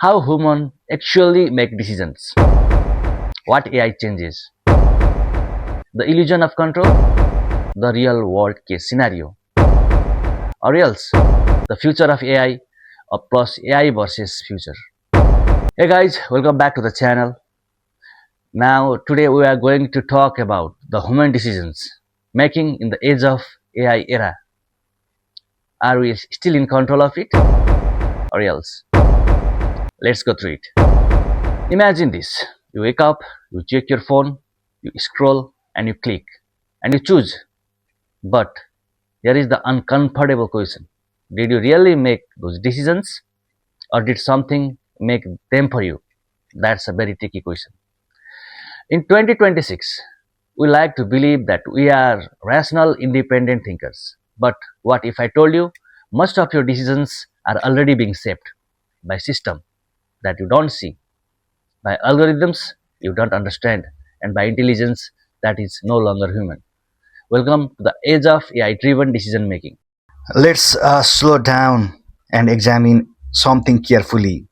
How humans actually make decisions. What AI changes. The illusion of control. The real world case scenario. Or else, the future of AI or plus AI versus future. Hey guys, welcome back to the channel. Now, today we are going to talk about the human decisions making in the age of AI era. Are we still in control of it or else? Let's go through it. Imagine this. You wake up, you check your phone, you scroll and you click and you choose. But here is the uncomfortable question. Did you really make those decisions or did something make them for you? That's a very tricky question. In 2026, we like to believe that we are rational, independent thinkers. But what if I told you most of your decisions are already being shaped by system that you don't see, by algorithms you don't understand, and by intelligence that is no longer human? Welcome to the age of AI driven decision making. Let's slow down and examine something carefully.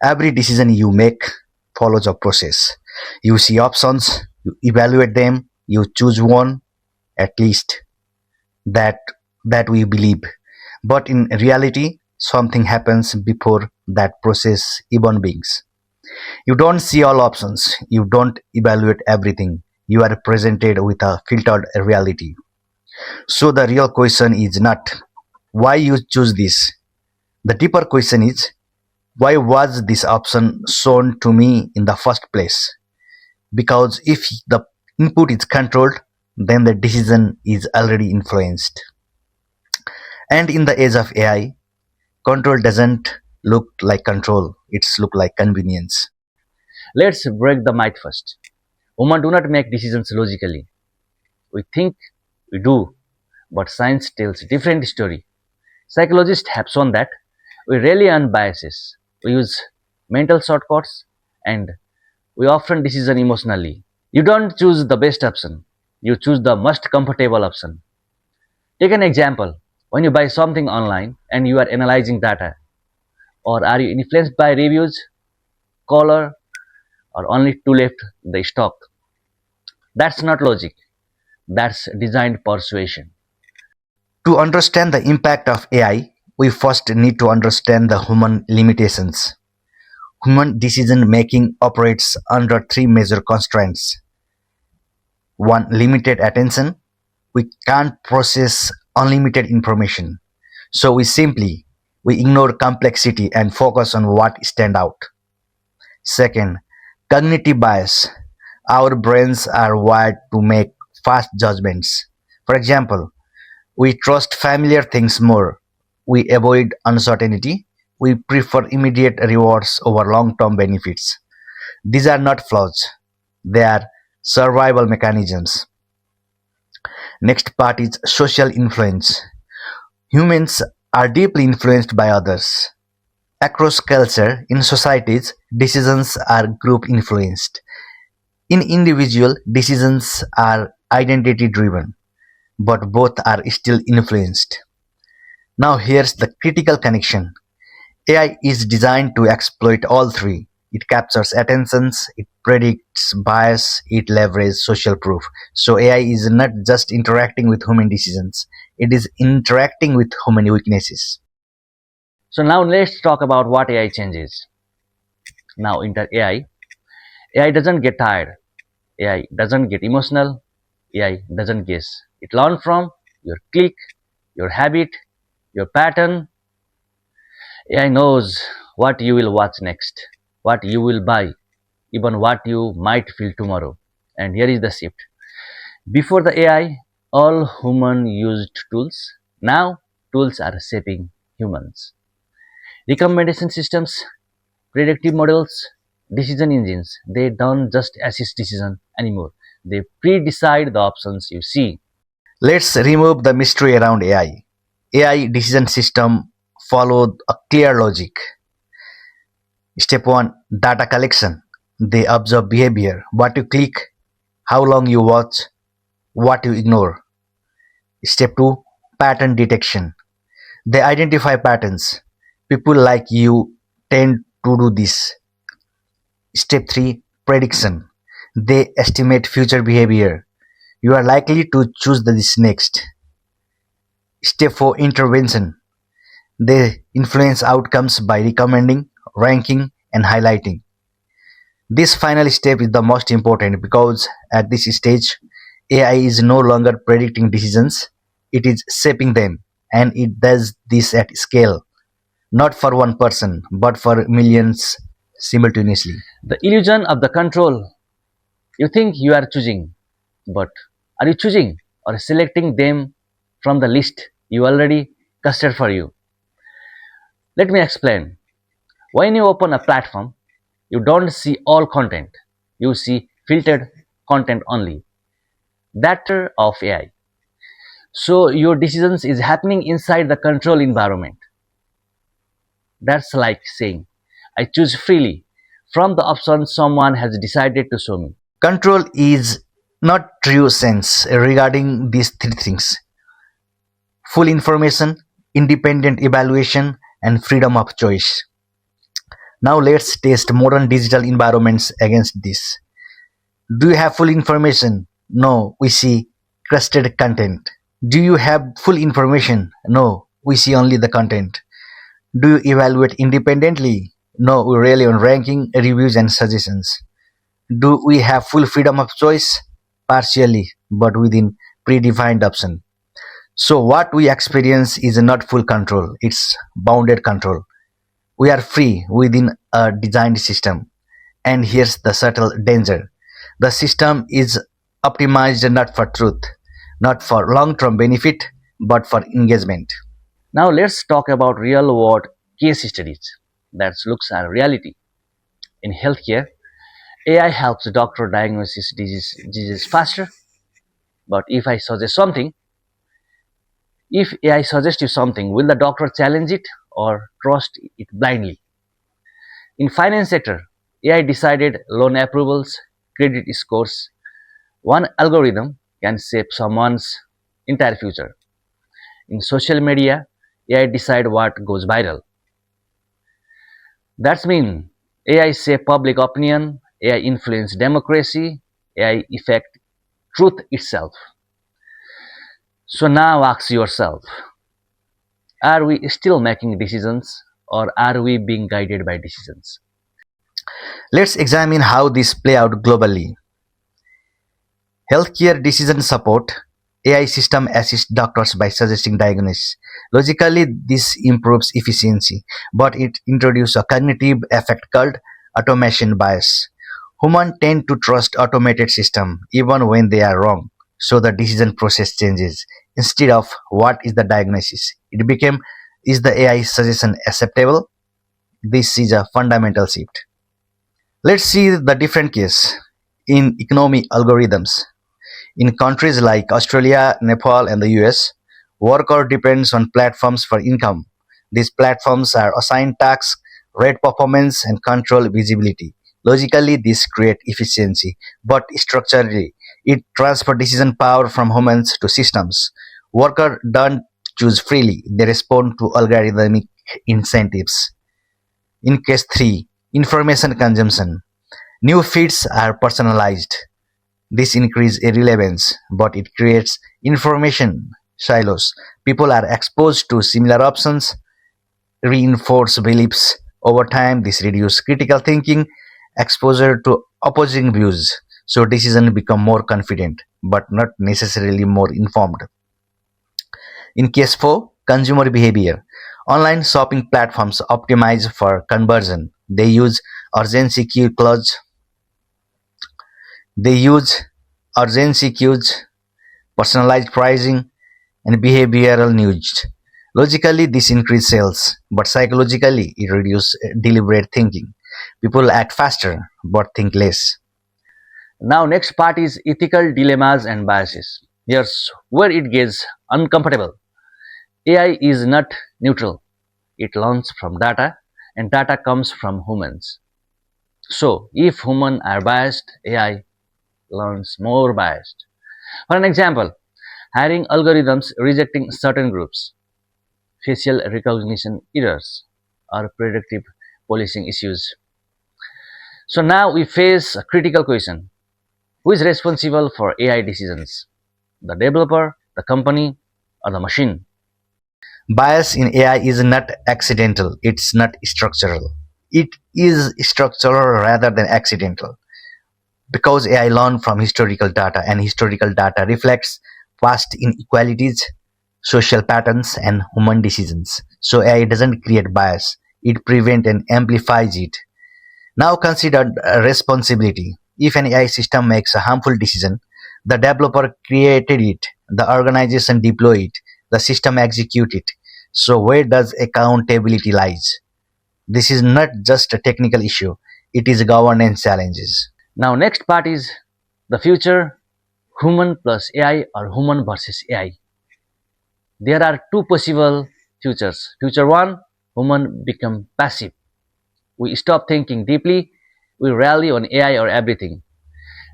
Every decision you make follows a process. You see options, you evaluate them, you choose one, at least that that we believe. But in reality, something happens before that process even begins. You don't see all options, you don't evaluate everything. You are presented with a filtered reality. So the real question is not why you choose this. The deeper question is why was this option shown to me in the first place? Because if the input is controlled, then the decision is already influenced. And in the age of AI, control doesn't look like control, it's look like convenience. Let's break the myth first. Women do not make decisions logically. We think we do, but science tells a different story. Psychologists have shown that we rarely earn biases. We use mental shortcuts and we often decision emotionally. You don't choose the best option. You choose the most comfortable option. Take an example. When you buy something online and you are analyzing data, or are you influenced by reviews, color, or only to left the stock? That's not logic. That's designed persuasion. To understand the impact of AI, we first need to understand the human limitations. Human decision making operates under three major constraints. One, limited attention. We can't process unlimited information. So we ignore complexity and focus on what stand out. Second, cognitive bias. Our brains are wired to make fast judgments. For example, we trust familiar things more. We avoid uncertainty. We prefer immediate rewards over long term benefits. These are not flaws, they are survival mechanisms. Next part is social influence. Humans are deeply influenced by others. Across culture, in societies, decisions are group influenced. In individual, decisions are identity driven, but both are still influenced. Now, here's the critical connection. AI is designed to exploit all three. It captures attentions, it predicts bias, it leverages social proof. So AI is not just interacting with human decisions, it is interacting with human weaknesses. So now let's talk about what AI changes. Now enter AI. AI doesn't get tired. AI doesn't get emotional. AI doesn't guess. It learns from your click, your habit, your pattern. AI knows what you will watch next, what you will buy, even what you might feel tomorrow. And here is the shift. Before the AI, all human used tools. Now tools are shaping humans. Recommendation systems, predictive models, decision engines, they don't just assist decision anymore. They pre-decide the options you see. Let's remove the mystery around AI. AI decision system followed a clear logic. Step 1, data collection. They observe behavior, what you click, how long you watch, what you ignore. Step 2, pattern detection. They identify patterns. People like you tend to do this. Step 3, prediction. They estimate future behavior. You are likely to choose this next. Step 4, intervention. They influence outcomes by recommending, ranking, and highlighting. This final step is the most important because at this stage, AI is no longer predicting decisions, it is shaping them, and it does this at scale, not for one person, but for millions simultaneously. The illusion of the control. You think you are choosing, but are you choosing or selecting them from the list you already custom for you? Let me explain. When you open a platform, you don't see all content. You see filtered content only. That of AI. So your decisions is happening inside the control environment. That's like saying, I choose freely from the options someone has decided to show me. Control is not true sense regarding these three things: full information, independent evaluation, and freedom of choice. Now let's test modern digital environments against this. Do you have full information? No, we see crusted content. Do you have full information? No, we see only the content. Do you evaluate independently? No, we rely on ranking, reviews, and suggestions. Do we have full freedom of choice? Partially, but within predefined option. So what we experience is not full control, it's bounded control. We are free within a designed system. And here's the subtle danger. The system is optimized not for truth, not for long-term benefit, but for engagement. Now let's talk about real world case studies that looks at reality. In healthcare, AI helps doctor diagnose diseases faster. But if AI suggests you something, will the doctor challenge it or trust it blindly? In finance sector, AI decided loan approvals, credit scores. One algorithm can shape someone's entire future. In social media, AI decide what goes viral. That's mean AI shape public opinion, AI influence democracy, AI affect truth itself. So now ask yourself, are we still making decisions or are we being guided by decisions? Let's examine how this play out globally. Healthcare decision support. AI system assists doctors by suggesting diagnosis. Logically, this improves efficiency, but it introduces a cognitive effect called automation bias. Humans tend to trust automated system even when they are wrong, so the decision process changes. Instead of what is the diagnosis, it became is the AI suggestion acceptable? This is a fundamental shift. Let's see the different case in economy algorithms. In countries like Australia, Nepal, and the US, worker depends on platforms for income. These platforms are assigned tasks, rate performance, and control visibility. Logically, this creates efficiency, but structurally, it transfers decision power from humans to systems. Workers don't choose freely, they respond to algorithmic incentives. In case 3, information consumption. New feeds are personalized. This increases irrelevance, but it creates information silos. People are exposed to similar options, reinforce beliefs. Over time, this reduces critical thinking, exposure to opposing views. So decisions become more confident, but not necessarily more informed. In case 4, consumer behavior. Online shopping platforms optimize for conversion. Urgency queue clause. They use urgency cues, personalized pricing, and behavioral nudges. Logically, this increases sales, but psychologically, it reduces deliberate thinking. People act faster but think less. Now next part is ethical dilemmas and biases. Here's where it gets uncomfortable. AI is not neutral. It learns from data and data comes from humans. So if humans are biased, AI learns more biased. For an example, hiring algorithms rejecting certain groups, facial recognition errors, or predictive policing issues. So now we face a critical question. Who is responsible for AI decisions? The developer, the company, or the machine? Bias in AI is not accidental, it's not structural. It is structural rather than accidental because AI learns from historical data and historical data reflects past inequalities, social patterns, and human decisions. So AI doesn't create bias, it prevents and amplifies it. Now consider responsibility. If an AI system makes a harmful decision, the developer created it, the organization deploy it, the system execute it. So where does accountability lies? This is not just a technical issue, it is governance challenges. Now next part is the future, human plus AI or human versus AI. There are two possible futures. Future 1, human become passive. We stop thinking deeply, we rely on AI or everything.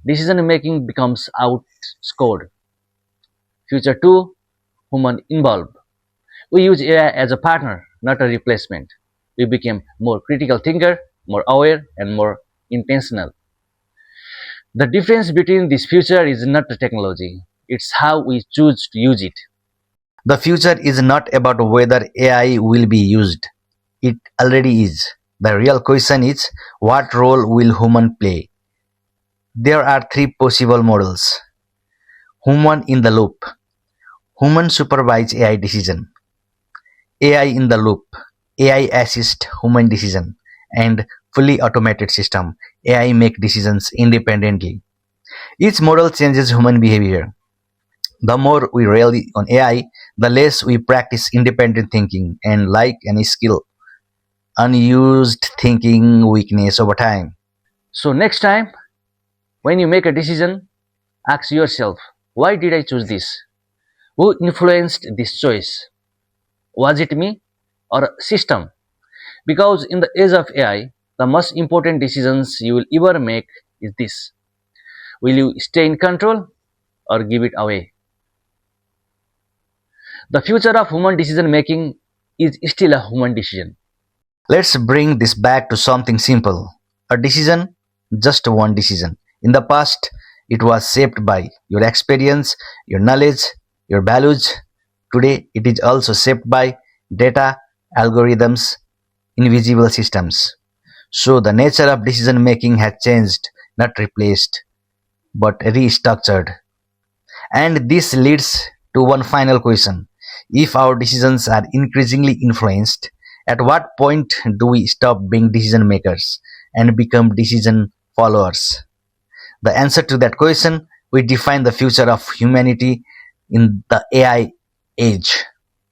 Decision making becomes outscored. Future 2, human involved. We use AI as a partner, not a replacement. We became more critical thinker, more aware, and more intentional. The difference between this future is not the technology, it's how we choose to use it. The future is not about whether AI will be used, it already is. The real question is what role will human play? There are three possible models. Human in the loop. Human supervise AI decision. AI in the loop. AI assist human decision. And fully automated system. AI make decisions independently. Each model changes human behavior. The more we rely on AI, the less we practice independent thinking and like any skill, unused thinking weakness over time. So, next time when you make a decision, ask yourself, why did I choose this? Who influenced this choice? Was it me or a system? Because in the age of AI, the most important decisions you will ever make is this: will you stay in control or give it away? The future of human decision making is still a human decision. Let's bring this back to something simple. A decision, just one decision. In the past, it was shaped by your experience, your knowledge, your values. Today, it is also shaped by data, algorithms, invisible systems. So, the nature of decision making has changed, not replaced, but restructured. And this leads to one final question. If our decisions are increasingly influenced, at what point do we stop being decision makers and become decision followers? The answer to that question will define the future of humanity in the AI age.